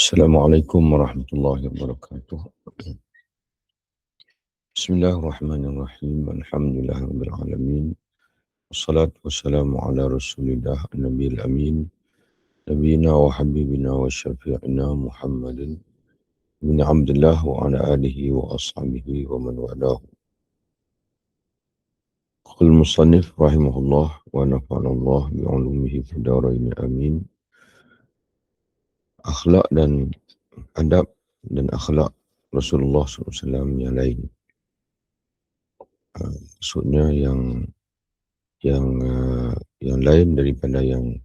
Assalamualaikum warahmatullahi wabarakatuh. Bismillahirrahmanirrahim. Alhamdulillahirabbil alamin. Wassalatu wassalamu ala Rasulillah an-nabiyil amin. Nabiyina wa habibina wa syafi'ina Muhammadin bin Abdullah wa ala alihi wa ashabihi wa man walahu. Qul musannif rahimahullah wa nafa'anallah bi'ulumihi fid dharain amin. Akhlak dan adab dan akhlak Rasulullah SAW yang lain. Maksudnya yang lain daripada yang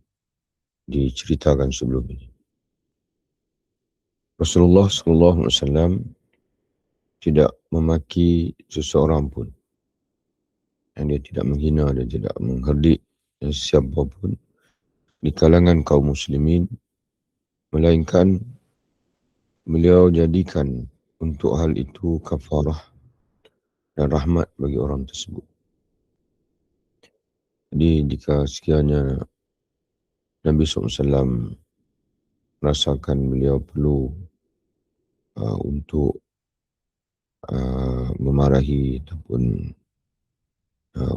diceritakan sebelum ini. Rasulullah SAW tidak memaki seseorang pun, dan dia tidak menghina dan tidak mengherdik siapapun di kalangan kaum muslimin, melainkan beliau jadikan untuk hal itu kafarah dan rahmat bagi orang tersebut. Jadi jika sekiranya Nabi SAW merasakan beliau perlu untuk memarahi ataupun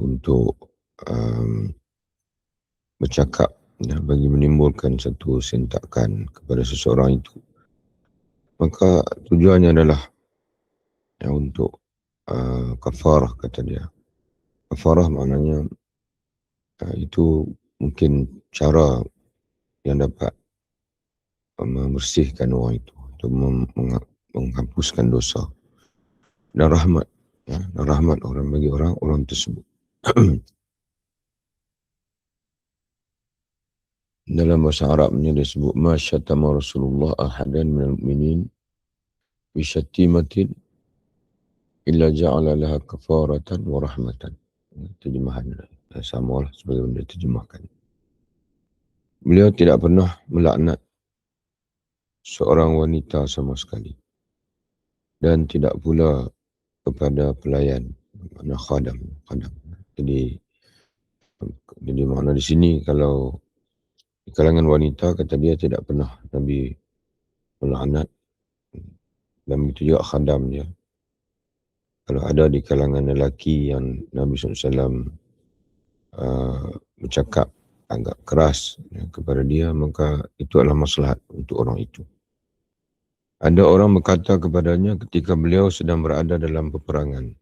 untuk bercakap bagi menimbulkan satu sentakan kepada seseorang itu, maka tujuannya adalah untuk kafarah, kata dia. Kafarah maknanya itu mungkin cara yang dapat membersihkan orang itu, untuk menghapuskan dosa, dan rahmat, dan rahmat orang bagi orang tersebut. Dalam bahasa Arabnya disebut ma syatama Rasulullah ahadan minal mu'minin bi syatimatin illa ja'ala laha kafaratan wa rahmatan. Terjemahan sama lah sebagai benda terjemahkan. Beliau tidak pernah melaknat seorang wanita sama sekali, dan tidak pula kepada pelayan, makna khadam. Jadi makna di sini, kalau di kalangan wanita, kata dia, tidak pernah Nabi melaknat, dan begitu juga khadam dia. Kalau ada di kalangan lelaki yang Nabi SAW bercakap agak keras kepada dia, maka itu adalah maslahat untuk orang itu. Ada orang berkata kepadanya ketika beliau sedang berada dalam peperangan,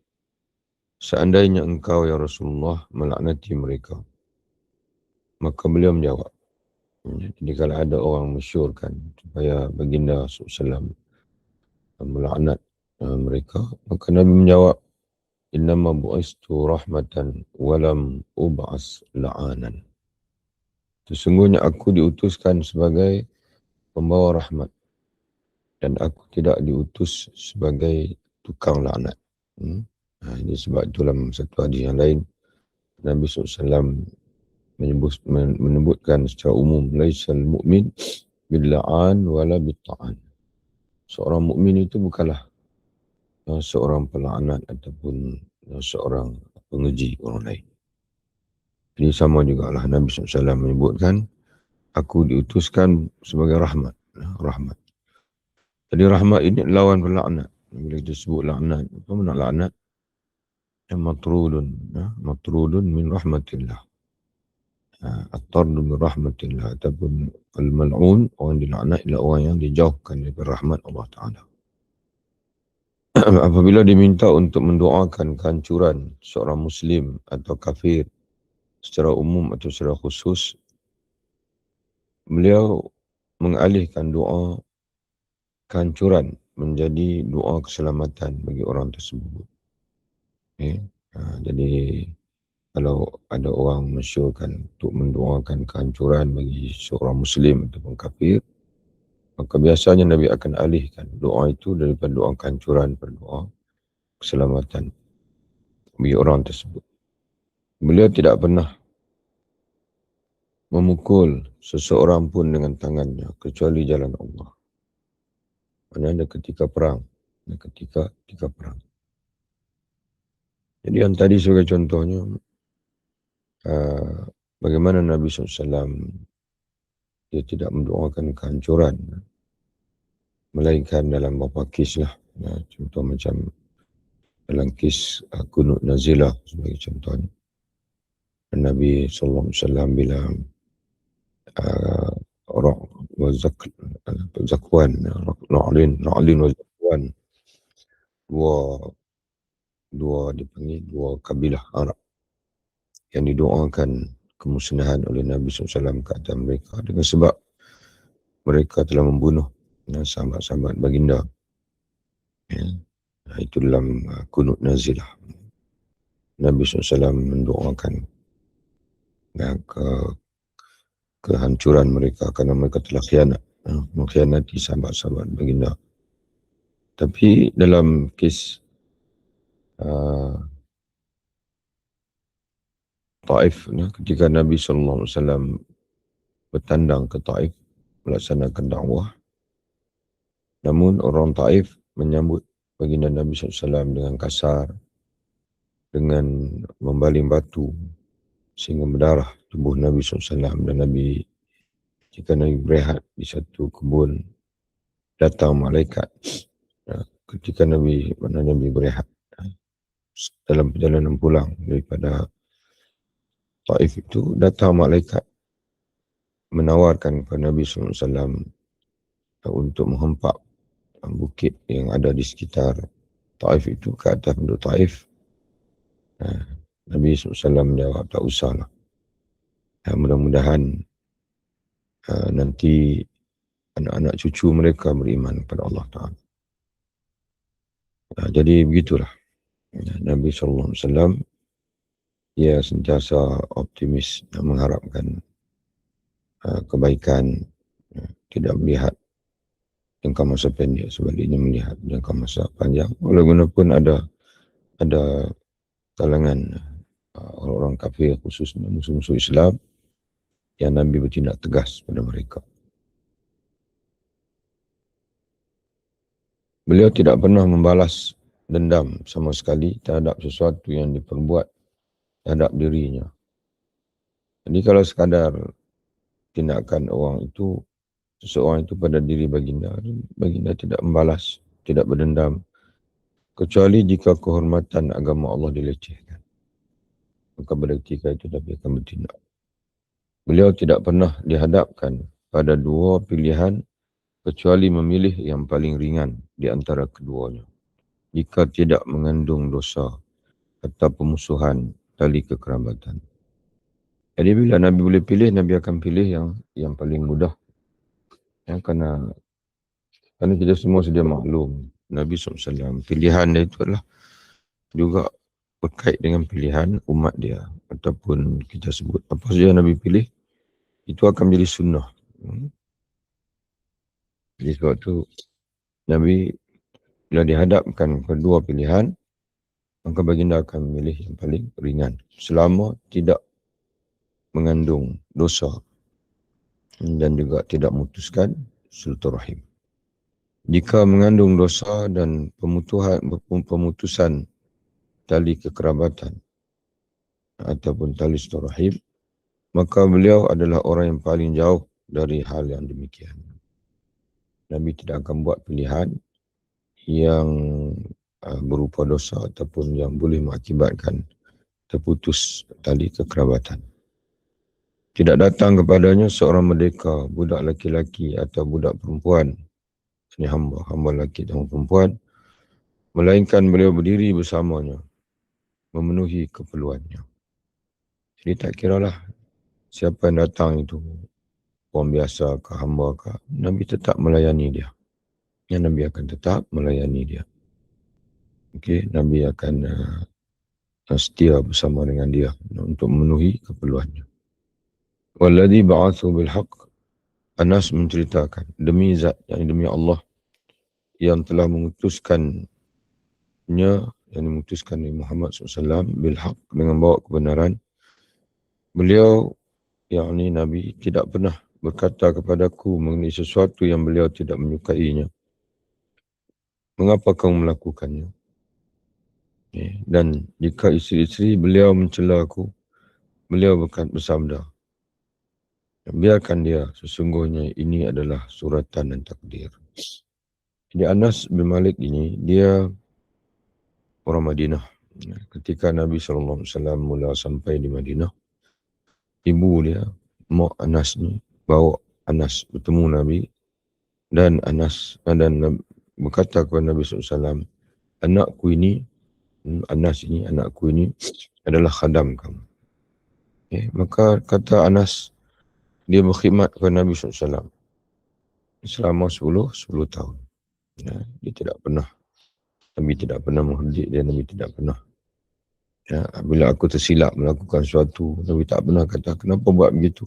seandainya engkau ya Rasulullah melaknati mereka. Maka beliau menjawab. Jadi kalau ada orang masyurkan supaya baginda SAW melaknat mereka, maka Nabi menjawab, innama bu'istu rahmatan walam ub'as la'anan. Sesungguhnya aku diutuskan sebagai pembawa rahmat, dan aku tidak diutus sebagai tukang laknat. Ini sebab itu dalam satu hadis yang lain, Nabi SAW menyebutkan secara umum, laisal mu'min billa'an wala bitta'an. Seorang mukmin itu bukanlah seorang pelaknat ataupun seorang pengeji orang lain. Ini sama juga lah Nabi SAW menyebutkan, aku diutuskan sebagai rahmat. Jadi rahmat ini lawan pelaknat. Bila disebut laknat, apa makna laknat? Matrudun min rahmatillah. At-tardu min rahmatillah, ataupun al-mal'un, orang dilaknat ialah orang yang dijauhkan dari rahmat Allah Ta'ala. Apabila diminta untuk mendoakan kehancuran seorang Muslim atau kafir secara umum atau secara khusus, beliau mengalihkan doa kehancuran menjadi doa keselamatan bagi orang tersebut. Jadi kalau ada orang masyurkan untuk mendoakan kehancuran bagi seorang Muslim ataupun kafir, maka biasanya Nabi akan alihkan doa itu daripada doa kehancuran pada doa keselamatan bagi orang tersebut. Beliau tidak pernah memukul seseorang pun dengan tangannya kecuali jalan Allah. Maksudnya ketika perang. Jadi yang tadi sebagai contohnya, bagaimana Nabi SAW dia tidak mendoakan kehancuran melainkan dalam beberapa kes lah. Contoh macam dalam kes Qunut Nazilah sebagai contohnya. Nabi SAW bila Zakwan, Na'lin wa Zakwan, dua kabilah Arab yang didoakan kemusnahan oleh Nabi SAW ke atas mereka dengan sebab mereka telah membunuh sahabat-sahabat baginda. Ya. Itu dalam Qunut Nazilah. Nabi SAW mendoakan kehancuran mereka kerana mereka telah khianat, mengkhianati sahabat-sahabat baginda. Tapi dalam kes Taif, ketika Nabi SAW bertandang ke Taif melaksanakan dakwah, namun orang Taif menyambut baginda Nabi SAW dengan kasar, dengan membaling batu sehingga berdarah tubuh Nabi SAW. Dan jika Nabi berehat di satu kebun, datang malaikat. Ketika Nabi berehat dalam perjalanan pulang daripada Taif itu, datang malaikat menawarkan kepada Nabi SAW untuk menghempap bukit yang ada di sekitar Taif itu ke atas penduduk Taif. Nabi SAW menjawab, tak usahlah. Mudah-mudahan nanti anak-anak cucu mereka beriman kepada Allah Ta'ala. Jadi begitulah. Nabi SAW ia sentiasa optimis dan mengharapkan kebaikan, tidak melihat jangka masa pendek, sebaliknya melihat jangka masa panjang. Walaupun ada kalangan orang-orang kafir, khususnya musuh-musuh Islam, yang Nabi bertindak tegas pada mereka. Beliau tidak pernah membalas dendam sama sekali terhadap sesuatu yang diperbuat terhadap dirinya. Jadi kalau sekadar tindakan seseorang itu pada diri baginda tidak membalas, tidak berdendam, kecuali jika kehormatan agama Allah dilecehkan. Maka pada ketika itu Nabi akan bertindak. Beliau tidak pernah dihadapkan pada dua pilihan kecuali memilih yang paling ringan di antara keduanya, jika tidak mengandung dosa atau pemusuhan tali kekerabatan. Jadi bila Nabi boleh pilih, Nabi akan pilih yang paling mudah. Kerana kita semua sedia maklum, Nabi SAW pilihan dia itu adalah juga berkait dengan pilihan umat dia, ataupun kita sebut apa saja Nabi pilih, itu akan menjadi sunnah. Jadi sebab itu Nabi bila dihadapkan kedua pilihan, maka baginda akan memilih yang paling ringan selama tidak mengandung dosa dan juga tidak memutuskan silaturahim. Jika mengandung dosa dan pemutusan tali kekerabatan ataupun tali silaturahim, maka beliau adalah orang yang paling jauh dari hal yang demikian. Nabi tidak akan buat pilihan yang berupa dosa ataupun yang boleh mengakibatkan terputus tali kekerabatan. Tidak datang kepadanya seorang merdeka, budak laki-laki atau budak perempuan, ini hamba laki dan perempuan, melainkan beliau berdiri bersamanya, memenuhi keperluannya. Jadi tak kiralah siapa yang datang itu, orang biasa ke hamba ke, Nabi tetap melayani dia. Yang Nabi akan tetap melayani dia. Okey, Nabi akan setia bersama dengan dia untuk memenuhi keperluannya. Walladhi ba'athu bilhaq, Anas menceritakan, demi zat, yang demi Allah yang telah mengutuskan Muhammad SAW bilhaq, dengan bawa kebenaran, beliau, yakni Nabi, tidak pernah berkata kepadaku mengenai sesuatu yang beliau tidak menyukainya. Mengapa kamu melakukannya? Dan jika isteri-isteri beliau mencela aku, beliau bersabda, biarkan dia, sesungguhnya ini adalah suratan dan takdir. Jadi Anas bin Malik ini, dia orang Madinah. Ketika Nabi SAW mula sampai di Madinah, ibu dia, mak Anas ni, bawa Anas bertemu Nabi, dan Anas dan berkata kepada Nabi SAW, anakku ini, Anas ini, anakku ini adalah khadam kamu. Maka kata Anas, dia berkhidmat kepada Nabi SAW selama 10 tahun. Dia tidak pernah, Nabi tidak pernah menghardik dia, Nabi tidak pernah. Bila aku tersilap melakukan sesuatu, Nabi tak pernah kata, kenapa buat begitu?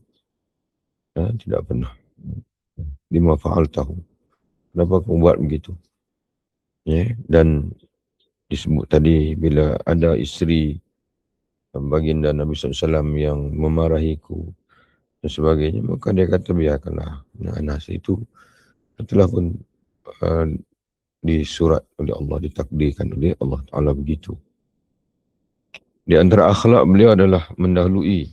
Tidak pernah. Lima fa'al tahu. Kenapa kamu buat begitu? Dan disebut tadi, bila ada isteri baginda Nabi SAW yang memarahiku dan sebagainya, maka dia kata biarkanlah. Anas itu telah pun disurat oleh Allah, ditakdirkan oleh Allah Ta'ala begitu. Di antara akhlak beliau adalah mendahului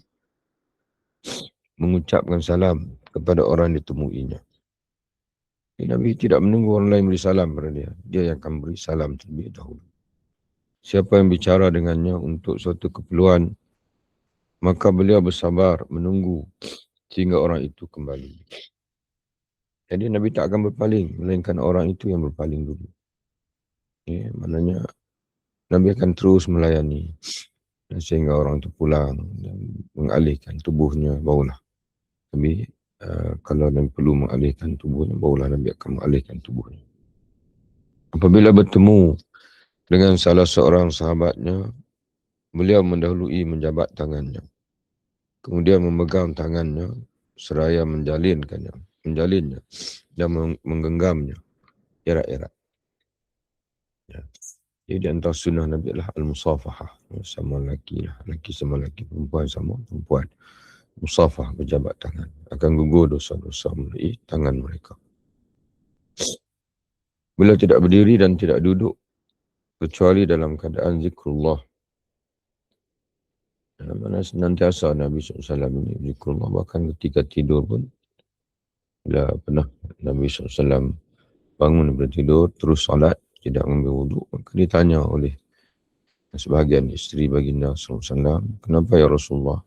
mengucapkan salam kepada orang yang ditemuinya. Nabi tidak menunggu orang lain beri salam kepada dia. Dia yang akan beri salam terlebih dahulu. Siapa yang bicara dengannya untuk suatu keperluan, maka beliau bersabar menunggu sehingga orang itu kembali. Jadi Nabi tak akan berpaling, melainkan orang itu yang berpaling dulu. Maknanya Nabi akan terus melayani sehingga orang itu pulang dan mengalihkan tubuhnya, barulah Nabi kalau Nabi perlu mengalihkan tubuhnya, barulah Nabi akan mengalihkan tubuhnya. Apabila bertemu dengan salah seorang sahabatnya, beliau mendahului menjabat tangannya. Kemudian memegang tangannya seraya menjalinnya dan menggenggamnya erat-erat. Jadi antara sunnah Nabi adalah al-musafahah, sama lelaki sama lelaki, perempuan sama perempuan. Musafah, berjabat tangan, akan gugur dosa-dosa melalui tangan mereka. Beliau tidak berdiri dan tidak duduk kecuali dalam keadaan zikrullah. Mana senantiasa Nabi SAW ini zikrullah, bahkan ketika tidur pun, bila pernah Nabi SAW bangun daripada tidur terus salat, tidak mengambil wuduk, maka ditanya oleh sebahagian isteri baginda SAW, kenapa ya Rasulullah,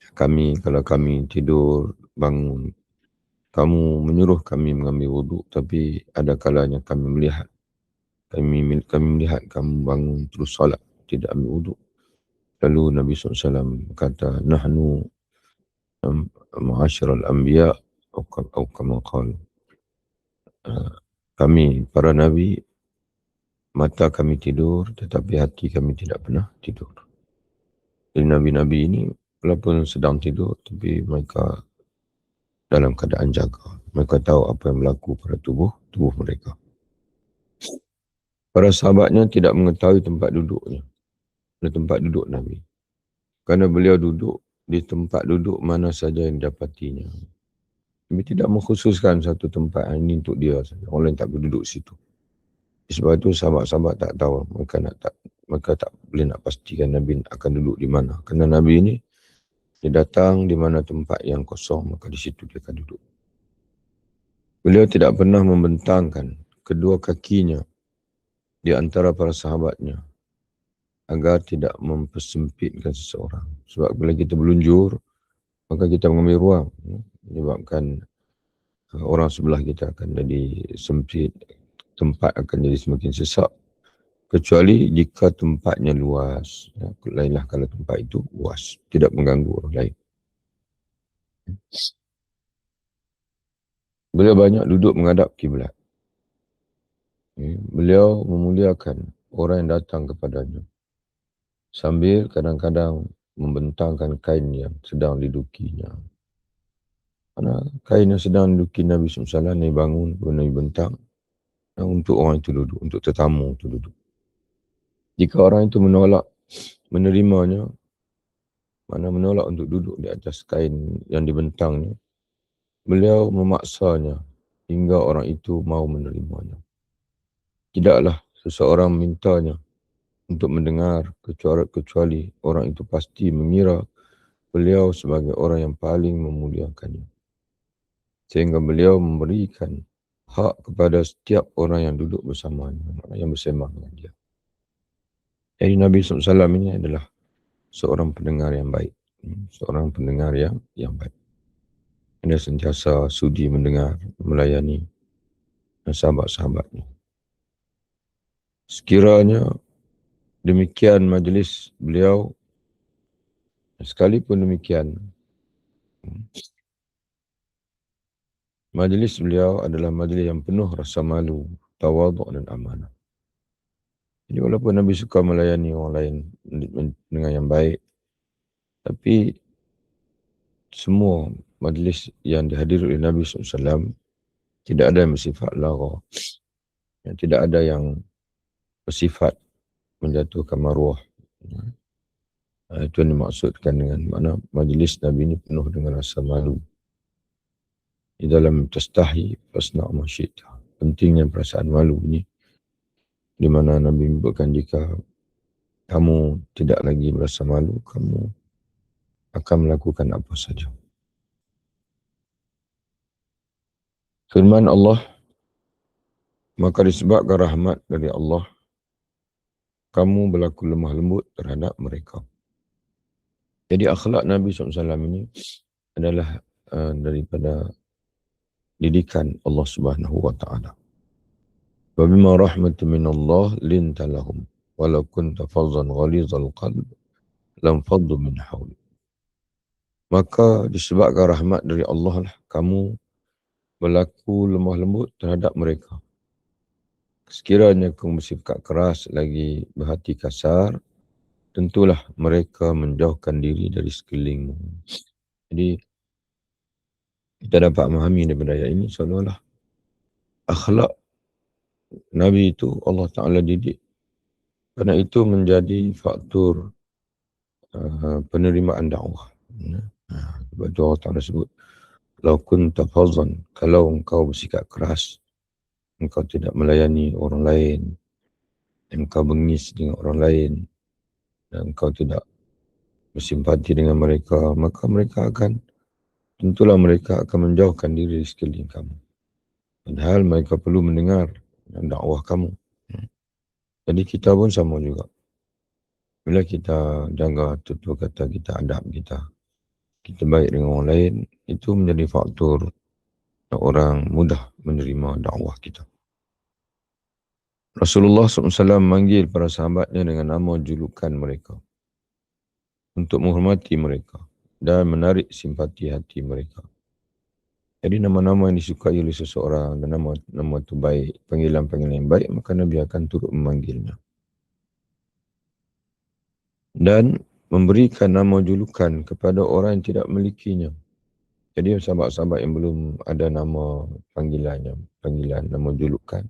kalau kami tidur bangun, kamu menyuruh kami mengambil wuduk, tapi ada kalanya kami melihat kamu bangun terus salat, tidak ambil wuduk. Lalu Nabi SAW kata, nahnu ma'asyiral anbiya atau kama qala, kami para nabi, mata kami tidur tetapi hati kami tidak pernah tidur. Jadi nabi-nabi ini walaupun sedang tidur, tapi mereka dalam keadaan jaga. Mereka tahu apa yang berlaku pada tubuh mereka. Para sahabatnya tidak mengetahui tempat duduknya, tempat duduk Nabi. Kerana beliau duduk di tempat duduk mana saja yang didapatinya. Nabi tidak mengkhususkan satu tempat ini untuk dia saja. Orang lain tak boleh duduk situ. Sebab itu sahabat-sahabat tak tahu. Mereka tak boleh nak pastikan Nabi akan duduk di mana. Kerana Nabi ini, dia datang di mana tempat yang kosong, maka di situ dia akan duduk. Beliau tidak pernah membentangkan kedua kakinya di antara para sahabatnya agar tidak mempersempitkan seseorang. Sebab bila kita berlunjur, maka kita mengambil ruang. Menyebabkan orang sebelah kita akan jadi sempit, tempat akan jadi semakin sesak. Kecuali jika tempatnya luas. Lainlah kalau tempat itu luas, tidak mengganggu orang lain. Beliau banyak duduk menghadap kiblat. Beliau memuliakan orang yang datang kepadanya, sambil kadang-kadang membentangkan kain yang sedang didukinya. Karena kain yang sedang diduki Nabi SAW, Nabi bangun, Nabi bentang untuk orang itu duduk, untuk tetamu itu duduk. Jika orang itu menolak menerimanya, menolak untuk duduk di atas kain yang dibentangnya, beliau memaksanya hingga orang itu mau menerimanya. Tidaklah seseorang mintanya untuk mendengar kecuali orang itu pasti mengira beliau sebagai orang yang paling memuliakannya. Sehingga beliau memberikan hak kepada setiap orang yang duduk bersamanya, yang bersama dengan dia. Jadi Nabi SAW ini adalah seorang pendengar yang baik. Seorang pendengar yang baik. Dia sentiasa sudi mendengar, melayani sahabat-sahabatnya. Sekiranya demikian majlis beliau, sekalipun demikian, majlis beliau adalah majlis yang penuh rasa malu, tawaduk dan amanah. Jadi walaupun Nabi suka melayani orang lain dengan yang baik, tapi semua majlis yang dihadiri oleh Nabi SAW tidak ada yang bersifat lara. Tidak ada yang bersifat menjatuhkan maruah. Itu yang dimaksudkan dengan makna majlis Nabi ini penuh dengan rasa malu. Di dalam tastahi fasna' ma syi'ta. Pentingnya perasaan malu ini, di mana Nabi menyebutkan jika kamu tidak lagi berasa malu, kamu akan melakukan apa saja. Firman Allah, maka disebabkan rahmat dari Allah, kamu berlaku lemah lembut terhadap mereka. Jadi akhlak Nabi SAW ini adalah daripada didikan Allah Subhanahu wa taala. Wa bima rahmatin minallah linta lahum walau kunta fazzan ghalizal qalb lam faddu min hawli. Maka disebabkan rahmat dari Allah lah kamu berlaku lemah lembut terhadap mereka. Sekiranya kamu bersifat keras lagi berhati kasar, tentulah mereka menjauhkan diri dari sekelilingmu. Jadi kita dapat memahami daripada ayat ini seolah-olah akhlak Nabi itu Allah Ta'ala didik. Kerana itu menjadi faktor penerimaan dakwah. Sebab itu Allah Ta'ala sebut, "Lau kunta fazzan", kalau engkau bersikap keras, engkau tidak melayani orang lain, engkau bengis dengan orang lain, dan engkau tidak bersimpati dengan mereka, maka tentulah mereka akan menjauhkan diri di sekeliling kamu. Padahal mereka perlu mendengar dakwah kamu. Jadi kita pun sama juga. Bila kita jaga tutur kata kita, adab kita baik dengan orang lain, itu menjadi faktor orang mudah menerima dakwah kita. Rasulullah SAW memanggil para sahabatnya dengan nama julukan mereka untuk menghormati mereka dan menarik simpati hati mereka. Jadi nama-nama yang disukai oleh seseorang dan nama itu baik, panggilan-panggilan yang baik, maka Nabi akan turut memanggilnya. Dan memberikan nama julukan kepada orang yang tidak memilikinya. Jadi sahabat-sahabat yang belum ada nama panggilan, nama julukan,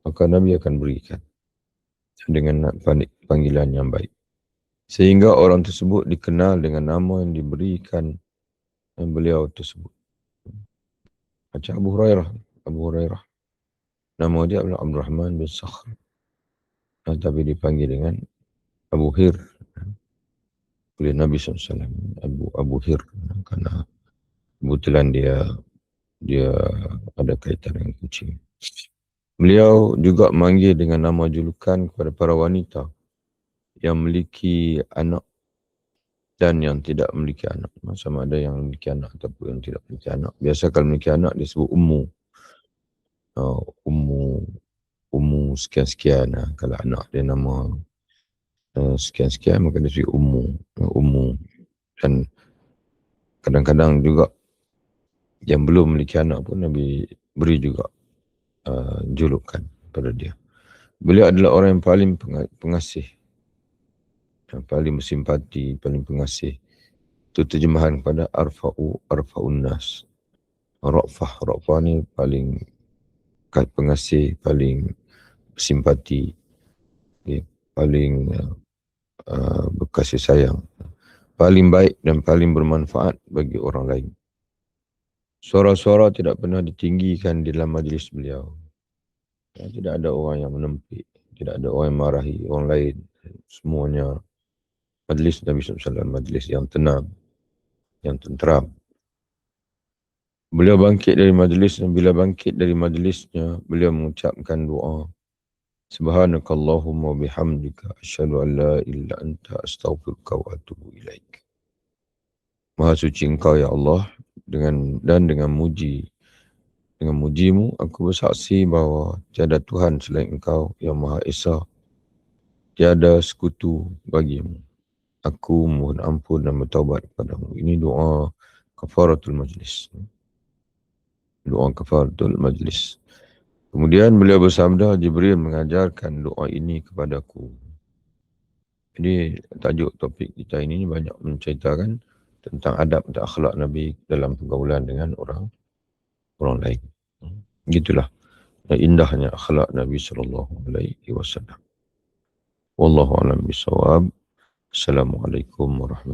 maka Nabi akan berikan dengan panggilan yang baik. Sehingga orang tersebut dikenal dengan nama yang diberikan beliau tersebut. Macam Abu Hurairah. Nama dia adalah Abdul Rahman bin Sakhr. Tapi dipanggil dengan Abu Hir oleh Nabi SAW. Abu Hir. Kerana kebetulan dia ada kaitan dengan kucing. Beliau juga memanggil dengan nama julukan kepada para wanita yang memiliki anak dan yang tidak memiliki anak. Sama ada yang memiliki anak ataupun yang tidak memiliki anak. Biasa kalau memiliki anak disebut ummu. Ummu sekian-sekian. Kalau anak dia nama sekian-sekian maka dia disebut ummu. Dan kadang-kadang juga yang belum memiliki anak pun Nabi beri juga julukan pada dia. Beliau adalah orang yang paling pengasih, yang paling bersimpati, paling pengasih. Itu terjemahan kepada arfa'un nas. Ra'fah ni paling pengasih, paling bersimpati, paling berkasih sayang, paling baik dan paling bermanfaat bagi orang lain. Suara-suara tidak pernah ditinggikan di dalam majlis beliau. Tidak ada orang yang menempik, tidak ada orang yang marahi orang lain. Semuanya majlis Nabi SAW, majlis yang tenang, yang tenteram. Beliau bangkit dari majlis dan bila bangkit dari majlisnya, beliau mengucapkan doa. Subhanakallahumma bihamdika asyhadu an la ilaha illa anta astaghfiruka wa atubu ilaik. Maha suci Engkau ya Allah, dengan mujimu aku bersaksi bahawa tiada Tuhan selain Engkau yang Maha Esa, tiada sekutu bagimu. Aku mohon ampun dan bertaubat kepadamu. Ini doa kafaratul majlis. Doa kafaratul majlis. Kemudian beliau bersabda, Jibril mengajarkan doa ini kepadaku. Jadi tajuk topik kita ini banyak menceritakan tentang adab dan akhlak Nabi dalam pergaulan dengan orang lain. Gitulah indahnya akhlak Nabi SAW. Wallahu a'lam bishawab. Assalamualaikum warahmatullahi wabarakatuh.